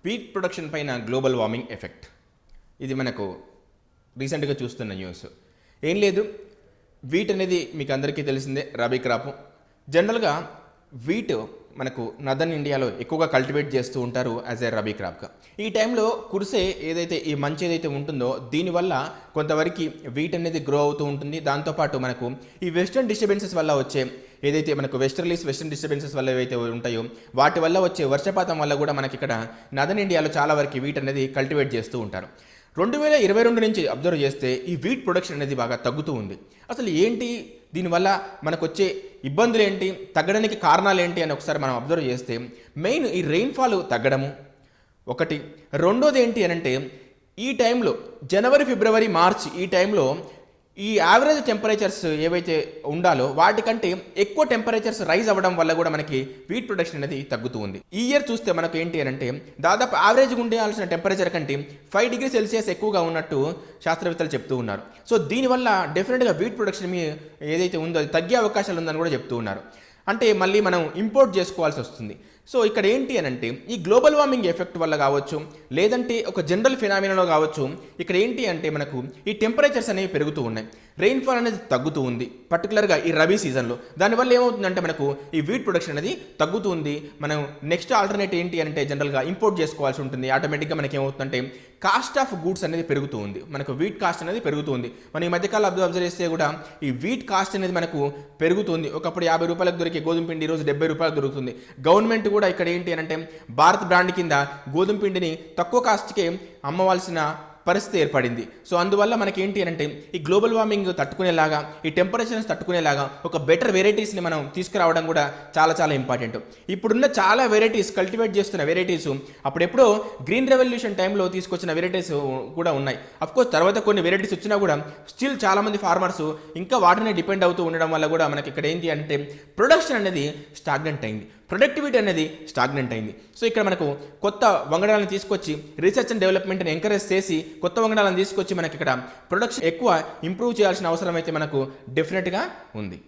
Wheat production పైన global warming effect. ఇది మనకు రీసెంట్గా చూస్తున్న న్యూస్. ఏం లేదు, వీట్ అనేది మీకు అందరికీ తెలిసిందే, రబీ క్రాప్. జనరల్గా వీట్ మనకు నదర్న్ ఇండియాలో ఎక్కువగా కల్టివేట్ చేస్తూ ఉంటారు యాజ్ ఏ రబీ క్రాప్గా. ఈ టైంలో కురిసే ఏదైతే ఈ మంచు ఏదైతే ఉంటుందో దీనివల్ల కొంతవరకు వీట్ అనేది గ్రో అవుతూ ఉంటుంది. దాంతోపాటు మనకు ఈ వెస్టర్న్ డిస్టర్బెన్సెస్ వల్ల వచ్చే ఏదైతే మనకు వెస్టర్న్ డిస్టర్బెన్సెస్ వల్ల ఏవైతే ఉంటాయో వాటి వల్ల వచ్చే వర్షపాతం వల్ల కూడా మనకి ఇక్కడ నదర్న్ ఇండియాలో చాలా వరకు వీట్ అనేది కల్టివేట్ చేస్తూ ఉంటారు. 2022 నుంచి అబ్జర్వ్ చేస్తే ఈ వీట్ ప్రొడక్షన్ అనేది బాగా తగ్గుతూ ఉంది. అసలు ఏంటి, దీనివల్ల మనకు వచ్చే ఇబ్బందులు ఏంటి, తగ్గడానికి కారణాలు ఏంటి అని ఒకసారి మనం అబ్జర్వ్ చేస్తే మెయిన్ ఈ రెయిన్ఫాల్ తగ్గడము ఒకటి. రెండోది ఏంటి అని అంటే ఈ టైంలో జనవరి, ఫిబ్రవరి, మార్చ్ ఈ టైంలో ఈ యావరేజ్ టెంపరేచర్స్ ఏవైతే ఉండాలో వాటికంటే ఎక్కువ టెంపరేచర్స్ రైజ్ అవ్వడం వల్ల కూడా మనకి వీట్ ప్రొడక్షన్ అనేది తగ్గుతూ ఉంది. ఈ ఇయర్ చూస్తే మనకు ఏంటి అని అంటే దాదాపు యావరేజ్గా ఉండాల్సిన టెంపరేచర్ కంటే 5 డిగ్రీ సెల్సియస్ ఎక్కువగా ఉన్నట్టు శాస్త్రవేత్తలు చెప్తూ ఉన్నారు. సో దీనివల్ల డెఫినెట్గా వీట్ ప్రొడక్షన్ ఏదైతే ఉందో అది తగ్గే అవకాశాలు ఉందని కూడా చెప్తూ ఉన్నారు. అంటే మళ్ళీ మనం ఇంపోర్ట్ చేసుకోవాల్సి వస్తుంది. సో ఇక్కడ ఏంటి అని అంటే ఈ గ్లోబల్ వార్మింగ్ ఎఫెక్ట్ వల్ల కావచ్చు, లేదంటే ఒక జనరల్ ఫినామినాలో కావచ్చు, ఇక్కడ ఏంటి అంటే మనకు ఈ టెంపరేచర్స్ అనేవి పెరుగుతూ ఉన్నాయి, రెయిన్ఫాల్ అనేది తగ్గుతూ ఉంది, పర్టికులర్గా ఈ రబీ సీజన్లో. దానివల్ల ఏమవుతుందంటే మనకు ఈ వీట్ ప్రొడక్షన్ అనేది తగ్గుతూ ఉంది. మనం నెక్స్ట్ ఆల్టర్నేట్ ఏంటి అంటే జనరల్గా ఇంపోర్ట్ చేసుకోవాల్సి ఉంటుంది. ఆటోమేటిక్గా మనకి ఏమవుతుందంటే కాస్ట్ ఆఫ్ గూడ్స్ అనేది పెరుగుతూ ఉంది, మనకు వీట్ కాస్ట్ అనేది పెరుగుతుంది. మనం ఈ మధ్యకాలం అబ్జర్వ్ చేస్తే కూడా ఈ వీట్ కాస్ట్ అనేది మనకు పెరుగుతుంది. ఒకప్పుడు 50 రూపాయలకు దొరికే గోధుమ పిండి ఈరోజు 70 రూపాయలకు దొరుకుతుంది. గవర్నమెంట్ కూడా ఇక్కడ ఏంటి అంటే భారత్ బ్రాండ్ కింద గోధుమ పిండిని తక్కువ కాస్ట్కే అమ్మవలసిన పరిస్థితి ఏర్పడింది. సో అందువల్ల మనకి ఏంటి అంటే ఈ గ్లోబల్ వార్మింగ్ తట్టుకునేలాగా, ఈ టెంపరేచర్స్ తట్టుకునేలాగా ఒక బెటర్ వెరైటీస్ని మనం తీసుకురావడం కూడా చాలా చాలా ఇంపార్టెంట్. ఇప్పుడున్న చాలా వెరైటీస్, కల్టివేట్ చేస్తున్న వెరైటీస్ అప్పుడెప్పుడో గ్రీన్ రెవల్యూషన్ టైంలో తీసుకొచ్చిన వెరైటీస్ కూడా ఉన్నాయి. అఫ్కోర్స్ తర్వాత కొన్ని వెరైటీస్ వచ్చినా కూడా స్టిల్ చాలామంది ఫార్మర్స్ ఇంకా వాటిని డిపెండ్ అవుతూ ఉండడం వల్ల కూడా మనకి ఇక్కడ ఏంటి అంటే ప్రొడక్షన్ అనేది స్టాగ్నెంట్ అయింది, ప్రొడక్టివిటీ అనేది స్టాగ్నెంట్ అయింది. సో ఇక్కడ మనకు కొత్త వంగడాలను తీసుకొచ్చి రీసెర్చ్ అండ్ డెవలప్మెంట్ని ఎంకరేజ్ చేసి కొత్త వంగడాలను తీసుకొచ్చి మనకి ఇక్కడ ప్రొడక్షన్ ఎక్కువ ఇంప్రూవ్ చేయాల్సిన అవసరం అయితే మనకు డెఫినెట్గా ఉంది.